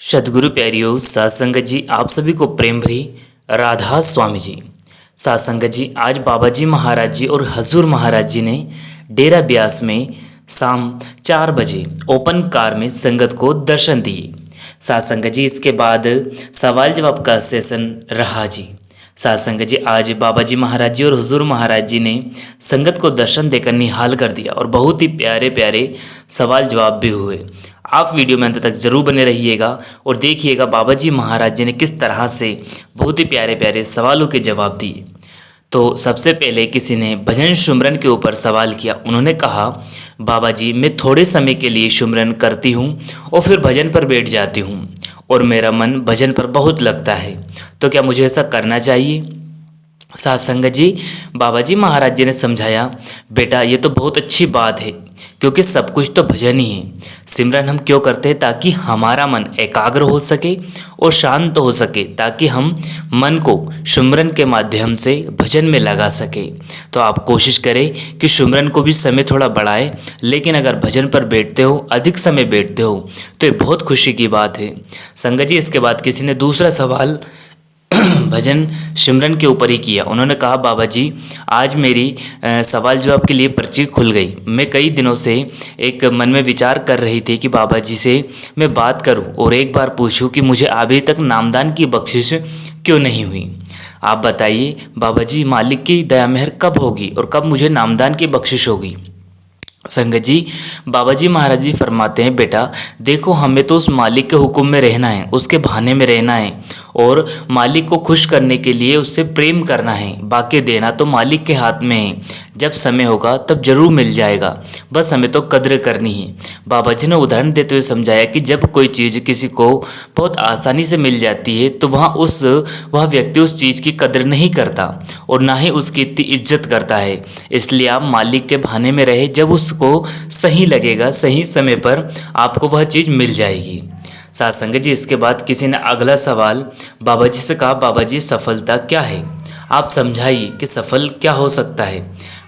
सदगुरु प्यारियों सात संगत जी आप सभी को प्रेम भरी राधा स्वामी जी। सात संगत जी आज बाबा जी महाराज जी और हजूर महाराज जी ने डेरा ब्यास में शाम 4 बजे ओपन कार में संगत को दर्शन दिए। सात संगत जी इसके बाद सवाल जवाब का सेशन रहा जी। सात संगत जी आज बाबा जी महाराज जी और हुजूर महाराज जी ने संगत को दर्शन देकर निहाल कर दिया और बहुत ही प्यारे प्यारे सवाल जवाब भी हुए। आप वीडियो में अंत तक जरूर बने रहिएगा और देखिएगा बाबा जी महाराज जी ने किस तरह से बहुत ही प्यारे प्यारे सवालों के जवाब दिए। तो सबसे पहले किसी ने भजन सुमरन के ऊपर सवाल किया। उन्होंने कहा, बाबा जी मैं थोड़े समय के लिए सुमरन करती हूँ और फिर भजन पर बैठ जाती हूँ और मेरा मन भजन पर बहुत लगता है, तो क्या मुझे ऐसा करना चाहिए? सात संगत जी बाबा जी महाराज जी ने समझाया, बेटा ये तो बहुत अच्छी बात है क्योंकि सब कुछ तो भजन ही है। सिमरन हम क्यों करते हैं? ताकि हमारा मन एकाग्र हो सके और शांत हो सके, ताकि हम मन को सुमरन के माध्यम से भजन में लगा सके। तो आप कोशिश करें कि सुमरन को भी समय थोड़ा बढ़ाएं, लेकिन अगर भजन पर बैठते हो, अधिक समय बैठते हो, तो ये बहुत खुशी की बात है। संगत जी इसके बाद किसी ने दूसरा सवाल भजन सिमरन के ऊपर ही किया। उन्होंने कहा, बाबा जी आज मेरी सवाल जवाब के लिए पर्ची खुल गई। मैं कई दिनों से एक मन में विचार कर रही थी कि बाबा जी से मैं बात करूं और एक बार पूछूं कि मुझे अभी तक नामदान की बख्शिश क्यों नहीं हुई। आप बताइए बाबा जी मालिक की दया मेहर कब होगी और कब मुझे नामदान की बख्शिश होगी? संगत जी बाबा जी महाराज जी फरमाते हैं, बेटा देखो हमें तो उस मालिक के हुक्म में रहना है, उसके बहाने में रहना है और मालिक को खुश करने के लिए उससे प्रेम करना है। बाकी देना तो मालिक के हाथ में है, जब समय होगा तब जरूर मिल जाएगा, बस हमें तो कद्र करनी है। बाबा जी ने उदाहरण देते हुए समझाया कि जब कोई चीज़ किसी को बहुत आसानी से मिल जाती है तो वह व्यक्ति उस चीज़ की कद्र नहीं करता और ना ही उसकी इतनी इज्जत करता है। इसलिए आप मालिक के बहाने में रहे, जब उसको सही लगेगा सही समय पर आपको वह चीज़ मिल जाएगी। सात संगत जी इसके बाद किसी ने अगला सवाल बाबा जी से कहा, बाबा जी सफलता क्या है? आप समझाइए कि सफल क्या हो सकता है?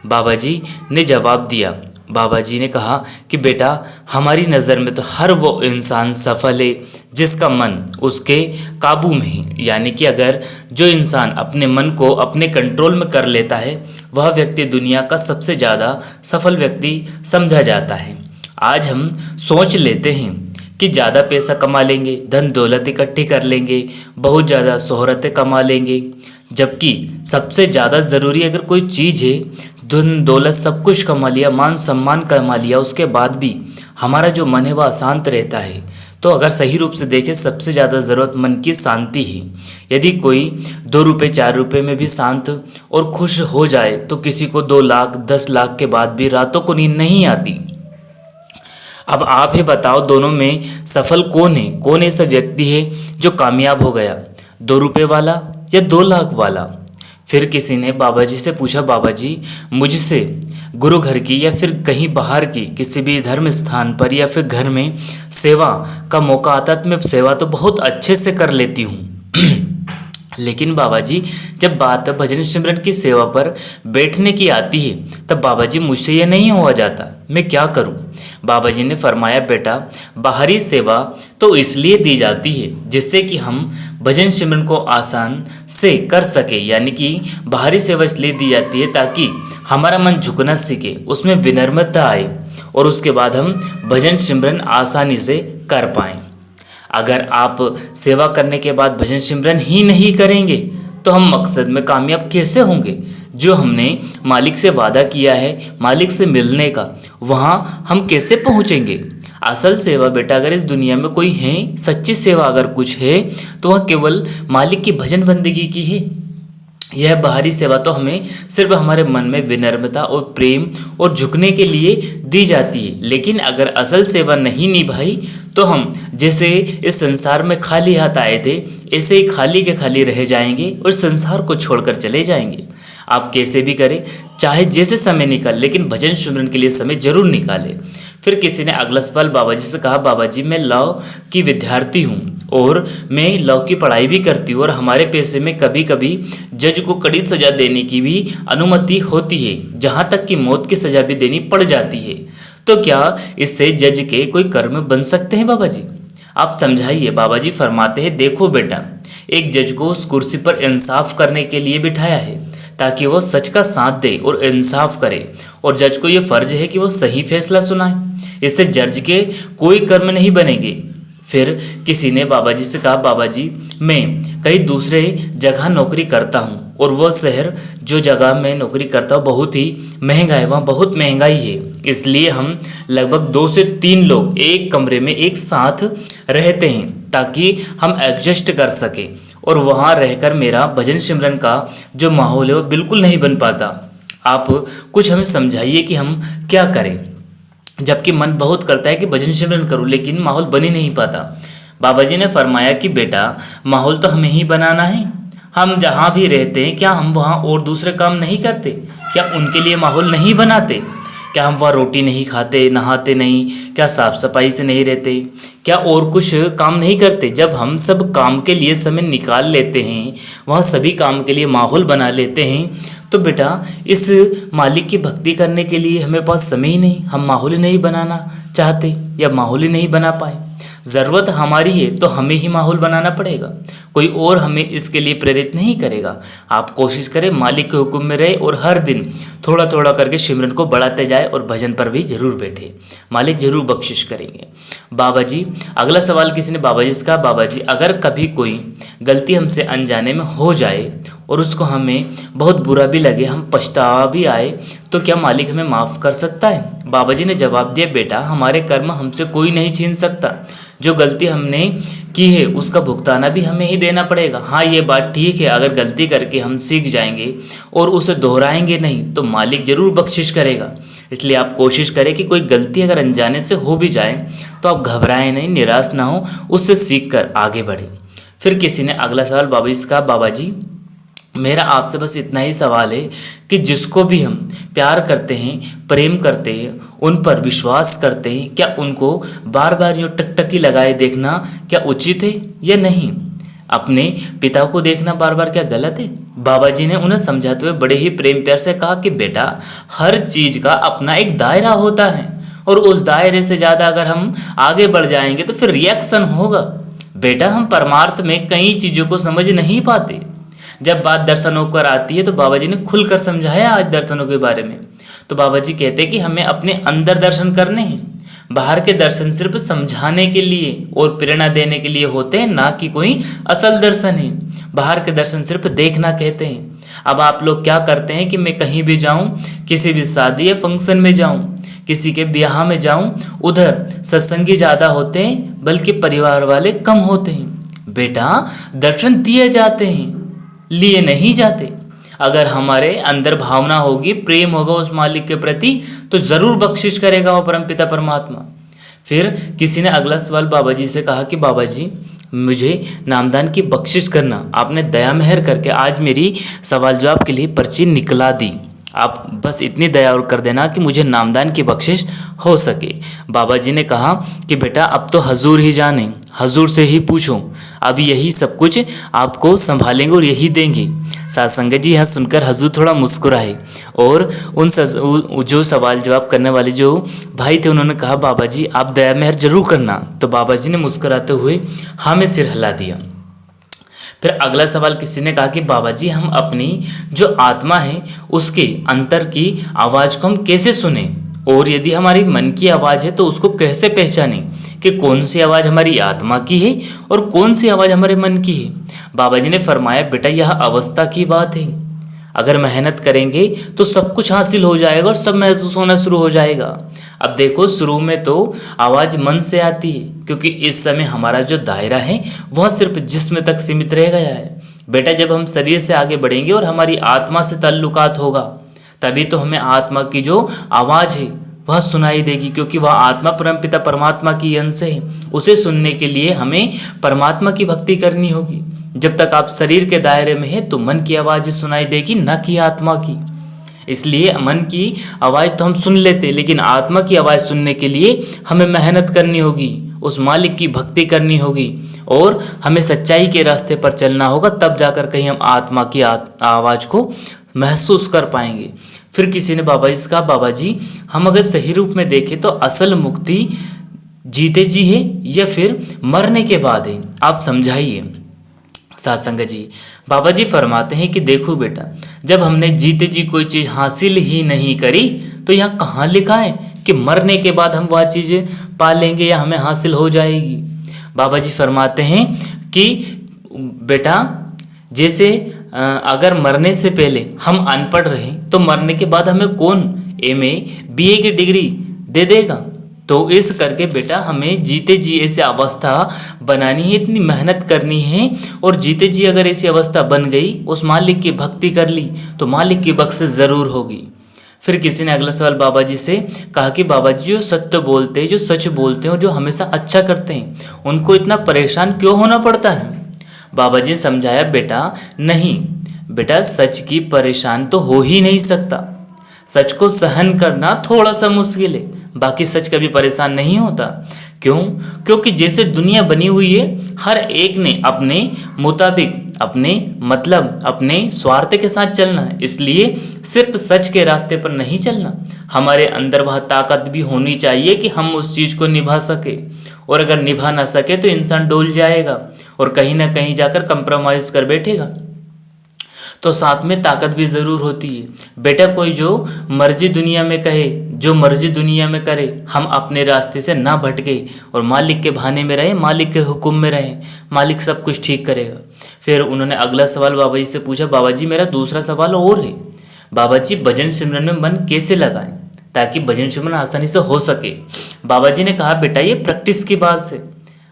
बाबा जी ने जवाब दिया। बाबा जी ने कहा कि बेटा हमारी नज़र में तो हर वो इंसान सफल है जिसका मन उसके काबू में है। यानी कि अगर जो इंसान अपने मन को अपने कंट्रोल में कर लेता है, वह व्यक्ति दुनिया का सबसे ज़्यादा सफल व्यक्ति समझा जाता है। आज हम सोच लेते हैं कि ज़्यादा पैसा कमा लेंगे, धन दौलत इकट्ठी कर लेंगे, बहुत ज़्यादा शोहरतें कमा लेंगे, जबकि सबसे ज़्यादा ज़रूरी अगर कोई चीज़ है, धन दौलत सब कुछ कमा लिया, मान सम्मान कमा लिया, उसके बाद भी हमारा जो मन है वह अशांत रहता है। तो अगर सही रूप से देखें सबसे ज़्यादा ज़रूरत मन की शांति है। यदि कोई 2 रुपये 4 रुपये में भी शांत और खुश हो जाए तो किसी को 2 लाख 10 लाख के बाद भी रातों को नींद नहीं आती। अब आप ही बताओ दोनों में सफल कौन है? कौन ऐसा व्यक्ति है जो कामयाब हो गया, 2 रुपये वाला या 2 लाख वाला? फिर किसी ने बाबा जी से पूछा, बाबा जी मुझसे गुरु घर की या फिर कहीं बाहर की किसी भी धर्म स्थान पर या फिर घर में सेवा का मौका आता तो मैं सेवा तो बहुत अच्छे से कर लेती हूँ लेकिन बाबा जी जब बात भजन सिमरन की सेवा पर बैठने की आती है तब बाबा जी मुझसे ये नहीं हुआ जाता, मैं क्या करूं? बाबा जी ने फरमाया, बेटा बाहरी सेवा तो इसलिए दी जाती है जिससे कि हम भजन सिमरन को आसान से कर सके। यानी कि बाहरी सेवा इसलिए दी जाती है ताकि हमारा मन झुकना सीखे, उसमें विनम्रता आए और उसके बाद हम भजन सिमरन आसानी से कर पाएँ। अगर आप सेवा करने के बाद भजन सिमरन ही नहीं करेंगे तो हम मकसद में कामयाब कैसे होंगे? जो हमने मालिक से वादा किया है मालिक से मिलने का, वहाँ हम कैसे पहुँचेंगे? असल सेवा बेटा अगर इस दुनिया में कोई है, सच्ची सेवा अगर कुछ है तो वह केवल मालिक की भजन बंदगी की है। यह बाहरी सेवा तो हमें सिर्फ हमारे मन में विनम्रता और प्रेम और झुकने के लिए दी जाती है। लेकिन अगर असल सेवा नहीं निभाई तो हम जैसे इस संसार में खाली हाथ आए थे ऐसे ही खाली के खाली रह जाएंगे और संसार को छोड़कर चले जाएंगे। आप कैसे भी करें, चाहे जैसे समय निकाल, लेकिन भजन सिमरन के लिए समय जरूर निकालें। फिर किसी ने अगला सवाल बाबा जी से कहा, बाबा जी मैं लॉ की विद्यार्थी हूँ और मैं लॉ की पढ़ाई भी करती हूँ और हमारे पैसे में कभी कभी जज को कड़ी सज़ा देने की भी अनुमति होती है, जहाँ तक कि मौत की सज़ा भी देनी पड़ जाती है। तो क्या इससे जज के कोई कर्म बन सकते हैं बाबा जी? आप समझाइए। बाबा जी फरमाते हैं, देखो बेटा, एक जज को उस कुर्सी पर इंसाफ करने के लिए बिठाया है ताकि वो सच का साथ दे और इंसाफ करे, और जज को ये फर्ज है कि वो सही फैसला सुनाए। इससे जज के कोई कर्म नहीं बनेंगे। फिर किसी ने बाबा जी से कहा, बाबा जी मैं कहीं दूसरे जगह नौकरी करता हूँ और वह शहर जो जगह मैं नौकरी करता हूँ बहुत ही महंगा है, वहाँ बहुत महंगाई है, इसलिए हम लगभग 2 से 3 लोग एक कमरे में एक साथ रहते हैं ताकि हम एडजस्ट कर सकें, और वहाँ रहकर मेरा भजन सिमरन का जो माहौल है वो बिल्कुल नहीं बन पाता। आप कुछ हमें समझाइए कि हम क्या करें, जबकि मन बहुत करता है कि भजन सिमरन करूं, लेकिन माहौल बन ही नहीं पाता। बाबा जी ने फरमाया कि बेटा, माहौल तो हमें ही बनाना है। हम जहाँ भी रहते हैं क्या हम वहाँ और दूसरे काम नहीं करते? क्या उनके लिए माहौल नहीं बनाते? क्या हम वहाँ रोटी नहीं खाते, नहाते नहीं? क्या साफ सफाई से नहीं रहते? क्या और कुछ काम नहीं करते? जब हम सब काम के लिए समय निकाल लेते हैं, वहाँ सभी काम के लिए माहौल बना लेते हैं, तो बेटा इस मालिक की भक्ति करने के लिए हमें पास समय ही नहीं, हम माहौल ही नहीं बनाना चाहते या माहौल ही नहीं बना पाए। ज़रूरत हमारी है तो हमें ही माहौल बनाना पड़ेगा, कोई और हमें इसके लिए प्रेरित नहीं करेगा। आप कोशिश करें मालिक के हुक्म में रहे और हर दिन थोड़ा थोड़ा करके सिमरन को बढ़ाते जाए और भजन पर भी जरूर बैठे, मालिक जरूर बख्शिश करेंगे। बाबा जी अगला सवाल किसी ने बाबा जी से कहा, बाबा जी अगर कभी कोई गलती हमसे अनजाने में हो जाए और उसको हमें बहुत बुरा भी लगे, हम पछतावा भी आए, तो क्या मालिक हमें माफ़ कर सकता है? बाबा जी ने जवाब दिया, बेटा हमारे कर्म हमसे कोई नहीं छीन सकता, जो गलती हमने की है उसका भुगताना भी हमें ही देना पड़ेगा। हाँ ये बात ठीक है, अगर गलती करके हम सीख जाएंगे और उसे दोहराएंगे नहीं तो मालिक ज़रूर बख्शिश करेगा। इसलिए आप कोशिश करें कि कोई गलती अगर अनजाने से हो भी जाए तो आप घबराएं नहीं, निराश ना हो, उससे सीख कर आगे बढ़ें। फिर किसी ने अगला सवाल बाबा जी से कहा, बाबा जी मेरा आपसे बस इतना ही सवाल है कि जिसको भी हम प्यार करते हैं, प्रेम करते हैं, उन पर विश्वास करते हैं, क्या उनको बार बार यूँ टकटकी लगाए देखना क्या उचित है या नहीं? अपने पिता को देखना बार बार क्या गलत है? बाबा जी ने उन्हें समझाते हुए बड़े ही प्रेम प्यार से कहा कि बेटा हर चीज़ का अपना एक दायरा होता है, और उस दायरे से ज़्यादा अगर हम आगे बढ़ जाएंगे तो फिर रिएक्शन होगा। बेटा हम परमार्थ में कई चीज़ों को समझ नहीं पाते। जब बात दर्शनों पर आती है तो बाबा जी ने खुलकर समझाया आज दर्शनों के बारे में। तो बाबा जी कहते हैं कि हमें अपने अंदर दर्शन करने हैं, बाहर के दर्शन सिर्फ समझाने के लिए और प्रेरणा देने के लिए होते हैं, ना कि कोई असल दर्शन है। बाहर के दर्शन सिर्फ देखना कहते हैं। अब आप लोग क्या करते हैं कि मैं कहीं भी जाऊं, किसी भी शादी या फंक्शन में जाऊं, किसी के ब्याह में जाऊं, उधर सत्संगी ज़्यादा होते हैं बल्कि परिवार वाले कम होते हैं। बेटा दर्शन दिए जाते हैं, लिए नहीं जाते। अगर हमारे अंदर भावना होगी, प्रेम होगा उस मालिक के प्रति, तो ज़रूर बख्शिश करेगा वो परमपिता परमात्मा। फिर किसी ने अगला सवाल बाबा जी से कहा कि बाबा जी मुझे नामदान की बख्शिश करना, आपने दया मेहर करके आज मेरी सवाल जवाब के लिए पर्ची निकला दी, आप बस इतनी दया और कर देना कि मुझे नामदान की बख्शिश हो सके। बाबा जी ने कहा कि बेटा अब तो हजूर ही जाने, हजूर से ही पूछो, अब यही सब कुछ आपको संभालेंगे और यही देंगे। साथ संगत जी यहाँ सुनकर हजूर थोड़ा मुस्कुराए, और उन जो सवाल जवाब करने वाले जो भाई थे उन्होंने कहा, बाबा जी आप दया मेहर जरूर करना। तो बाबा जी ने मुस्कुराते हुए हाँ में सिर हिला दिया। फिर अगला सवाल किसी ने कहा कि बाबा जी हम अपनी जो आत्मा है उसके अंतर की आवाज़ को हम कैसे सुने, और यदि हमारी मन की आवाज़ है तो उसको कैसे पहचानें कि कौन सी आवाज़ हमारी आत्मा की है और कौन सी आवाज़ हमारे मन की है? बाबा जी ने फरमाया, बेटा यह अवस्था की बात है, अगर मेहनत करेंगे तो सब कुछ हासिल हो जाएगा और सब महसूस होना शुरू हो जाएगा। अब देखो शुरू में तो आवाज़ मन से आती है, क्योंकि इस समय हमारा जो दायरा है वह सिर्फ जिस्म तक सीमित रह गया है। बेटा जब हम शरीर से आगे बढ़ेंगे और हमारी आत्मा से ताल्लुकात होगा, तभी तो हमें आत्मा की जो आवाज़ है वह सुनाई देगी, क्योंकि वह आत्मा परमपिता परमात्मा की अंश है। उसे सुनने के लिए हमें परमात्मा की भक्ति करनी होगी। जब तक आप शरीर के दायरे में हैं तो मन की आवाज़ सुनाई देगी, न कि आत्मा की। इसलिए मन की आवाज़ तो हम सुन लेते, लेकिन आत्मा की आवाज़ सुनने के लिए हमें मेहनत करनी होगी, उस मालिक की भक्ति करनी होगी, और हमें सच्चाई के रास्ते पर चलना होगा, तब जाकर कहीं हम आत्मा की आवाज़ को महसूस कर पाएंगे। फिर किसी ने बाबा जी से कहा, बाबा जी हम अगर सही रूप में देखें तो असल मुक्ति जीते जी है या फिर मरने के बाद है, आप समझाइए। साथ संगत जी, बाबा जी फरमाते हैं कि देखो बेटा, जब हमने जीते जी कोई चीज़ हासिल ही नहीं करी तो यहाँ कहाँ लिखा है कि मरने के बाद हम वह चीज़ें पा लेंगे या हमें हासिल हो जाएगी। बाबा जी फरमाते हैं कि बेटा, जैसे अगर मरने से पहले हम अनपढ़ रहें तो मरने के बाद हमें कौन MA BA की डिग्री दे देगा। तो इस करके बेटा हमें जीते जी ऐसी अवस्था बनानी है, इतनी मेहनत करनी है, और जीते जी अगर ऐसी अवस्था बन गई, उस मालिक की भक्ति कर ली तो मालिक की बख्शिश ज़रूर होगी। फिर किसी ने अगला सवाल बाबा जी से कहा कि बाबा जी, जो सत्य बोलते हैं, जो सच बोलते हैं और जो हमेशा अच्छा करते हैं, उनको इतना परेशान क्यों होना पड़ता है। बाबा जी ने समझाया, बेटा नहीं बेटा, सच की परेशान तो हो ही नहीं सकता। सच को सहन करना थोड़ा सा मुश्किल है, बाकी सच कभी परेशान नहीं होता। क्यों? क्योंकि जैसे दुनिया बनी हुई है, हर एक ने अपने मुताबिक, अपने मतलब, अपने स्वार्थ के साथ चलना है, इसलिए सिर्फ सच के रास्ते पर नहीं चलना। हमारे अंदर वह ताकत भी होनी चाहिए कि हम उस चीज़ को निभा सके, और अगर निभा ना सके तो इंसान डोल जाएगा और कहीं ना कहीं जाकर कंप्रोमाइज़ कर बैठेगा। तो साथ में ताकत भी ज़रूर होती है। बेटा, कोई जो मर्जी दुनिया में कहे, जो मर्जी दुनिया में करे, हम अपने रास्ते से ना भटके और मालिक के बहाने में रहे, मालिक के हुक्म में रहे, मालिक सब कुछ ठीक करेगा। फिर उन्होंने अगला सवाल बाबा जी से पूछा, बाबा जी मेरा दूसरा सवाल और है, बाबा जी भजन सिमरन में मन कैसे लगाएं ताकि भजन सिमरन आसानी से हो सके। बाबा जी ने कहा, बेटा ये प्रैक्टिस की बात है,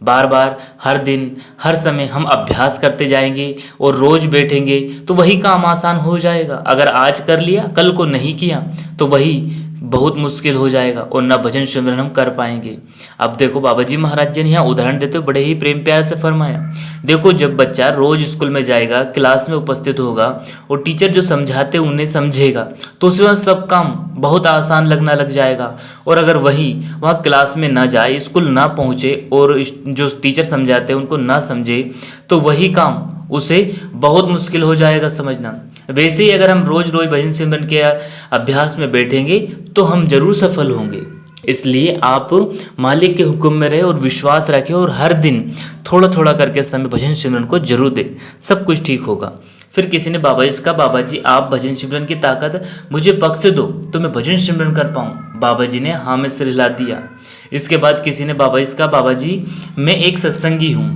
बार बार, हर दिन, हर समय हम अभ्यास करते जाएंगे और रोज़ बैठेंगे तो वही काम आसान हो जाएगा। अगर आज कर लिया, कल को नहीं किया तो वही बहुत मुश्किल हो जाएगा और ना भजन सिमरन हम कर पाएंगे। अब देखो बाबा जी महाराज जी ने यहाँ उदाहरण देते हुए बड़े ही प्रेम प्यार से फरमाया, देखो जब बच्चा रोज़ स्कूल में जाएगा, क्लास में उपस्थित होगा और टीचर जो समझाते उन्हें समझेगा तो उसमें सब काम बहुत आसान लगना लग जाएगा। और अगर वहाँ क्लास में ना जाए, स्कूल ना पहुँचे और जो टीचर समझाते हैं उनको ना समझे तो वही काम उसे बहुत मुश्किल हो जाएगा समझना। वैसे ही अगर हम रोज़ रोज़ भजन सिमरन के अभ्यास में बैठेंगे तो हम जरूर सफल होंगे। इसलिए आप मालिक के हुक्म में रहे और विश्वास रखें और हर दिन थोड़ा थोड़ा करके समय भजन सिमरन को जरूर दें, सब कुछ ठीक होगा। फिर किसी ने बाबा जी से कहा, बाबा जी आप भजन सिमरन की ताकत मुझे बख्श दो तो मैं भजन सिमरन कर पाऊँ। बाबा जी ने हाँ में सिर हिला दिया। इसके बाद किसी ने बाबा जी से कहा, बाबा जी मैं एक सत्संगी हूँ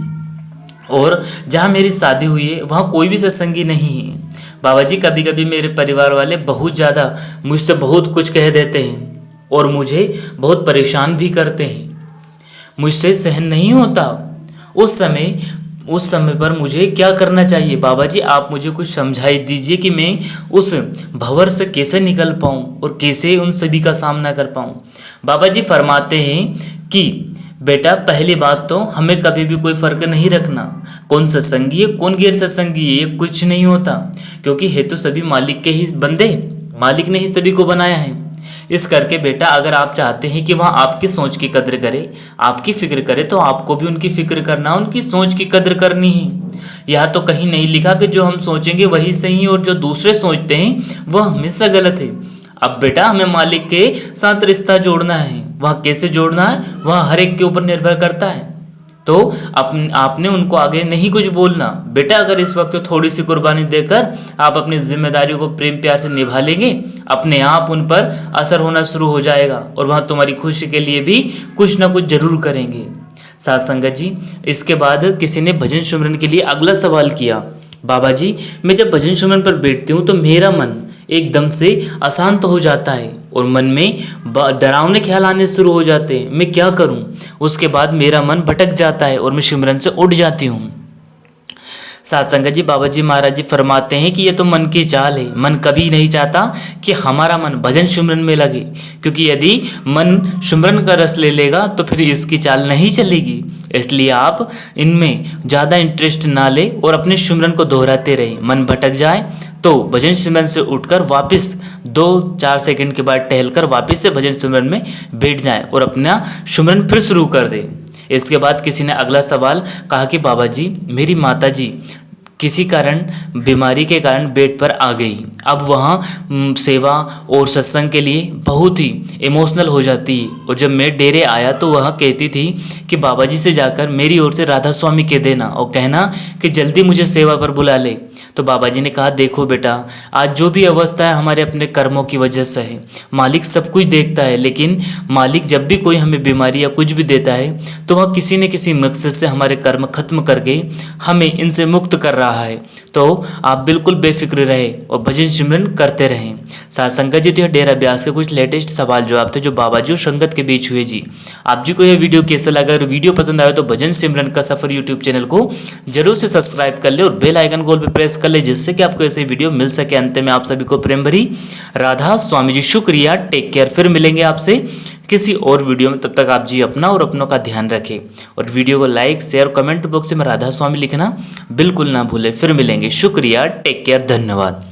और जहाँ मेरी शादी हुई है वहाँ कोई भी सत्संगी नहीं है। बाबा जी कभी कभी मेरे परिवार वाले बहुत ज़्यादा मुझसे बहुत कुछ कह देते हैं और मुझे बहुत परेशान भी करते हैं, मुझसे सहन नहीं होता। उस समय पर मुझे क्या करना चाहिए बाबा जी, आप मुझे कुछ समझाई दीजिए कि मैं उस भंवर से कैसे निकल पाऊँ और कैसे उन सभी का सामना कर पाऊँ। बाबा जी फरमाते हैं कि बेटा पहली बात तो हमें कभी भी कोई फ़र्क नहीं रखना, कौन सत्संगी है कौन गैर सत्संगी है, ये कुछ नहीं होता, क्योंकि है तो सभी मालिक के ही बंदे, मालिक ने ही सभी को बनाया है। इस करके बेटा अगर आप चाहते हैं कि वह आपकी सोच की कद्र करे, आपकी फिक्र करे, तो आपको भी उनकी फिक्र करना, उनकी सोच की कद्र करनी है। यहाँ तो कहीं नहीं लिखा कि जो हम सोचेंगे वही सही है और जो दूसरे सोचते हैं वह हमेशा गलत है। अब बेटा हमें मालिक के साथ रिश्ता जोड़ना है, वह कैसे जोड़ना है वह हर एक के ऊपर निर्भर करता है। तो आपने उनको आगे नहीं कुछ बोलना। बेटा अगर इस वक्त थोड़ी सी कुर्बानी देकर आप अपनी जिम्मेदारियों को प्रेम प्यार से निभा लेंगे, अपने आप उन पर असर होना शुरू हो जाएगा और वह तुम्हारी खुशी के लिए भी कुछ ना कुछ जरूर करेंगे। साथ संगत जी, इसके बाद किसी ने भजन सिमरन के लिए अगला सवाल किया, बाबा जी मैं जब भजन सिमरन पर बैठती हूँ तो मेरा मन एकदम से अशांत हो जाता है और मन में डरावने ख्याल आने शुरू हो जाते हैं, मैं क्या करूं? उसके बाद मेरा मन भटक जाता है और मैं सिमरन से उठ जाती हूं। साथ संगत जी, बाबा जी महाराज जी फरमाते हैं कि ये तो मन की चाल है, मन कभी नहीं चाहता कि हमारा मन भजन सिमरन में लगे, क्योंकि यदि मन सिमरन का रस ले लेगा तो फिर इसकी चाल नहीं चलेगी। इसलिए आप इनमें ज़्यादा इंटरेस्ट ना ले और अपने सिमरन को दोहराते रहे। मन भटक जाए तो भजन सिमरन से उठकर वापस 2-4 सेकंड के बाद टहलकर वापस से भजन सिमरन में बैठ जाएं और अपना सिमरन फिर शुरू कर दें। इसके बाद किसी ने अगला सवाल कहा कि बाबा जी मेरी माता जी किसी कारण बीमारी के कारण बेड पर आ गई। अब वहाँ सेवा और सत्संग के लिए बहुत ही इमोशनल हो जाती है। और जब मैं डेरे आया तो वह कहती थी कि बाबा जी से जाकर मेरी ओर से राधा स्वामी कह देना और कहना कि जल्दी मुझे सेवा पर बुला ले। तो बाबा जी ने कहा, देखो बेटा, आज जो भी अवस्था है हमारे अपने कर्मों की वजह से है। मालिक सब कुछ देखता है, लेकिन मालिक जब भी कोई हमें बीमारी या कुछ भी देता है तो वह किसी न किसी मकसद से हमारे कर्म खत्म करके हमें इनसे मुक्त कर रहा है। तो आप बिल्कुल बेफिक्र रहे और भजन सिमरन करते रहें। साथ संगत जी, तो यह डेरा ब्यास के कुछ लेटेस्ट सवाल जवाब थे जो बाबा जी और संगत के बीच हुए जी। आप जी को यह वीडियो कैसा लगा? अगर वीडियो पसंद आए तो भजन सिमरन का सफर यूट्यूब चैनल को जरूर से सब्सक्राइब कर ले और बेल आइकन कॉल पे प्रेस कर ले, जिससे कि आपको ऐसे वीडियो मिल सके। अंत में आप सभी को प्रेम भरी राधा स्वामी जी। शुक्रिया, टेक केयर। फिर मिलेंगे आपसे किसी और वीडियो में। तब तक आप जी अपना और अपनों का ध्यान रखें और वीडियो को लाइक शेयर कमेंट बॉक्स में राधा स्वामी लिखना बिल्कुल ना भूलें। फिर मिलेंगे। शुक्रिया, टेक केयर, धन्यवाद।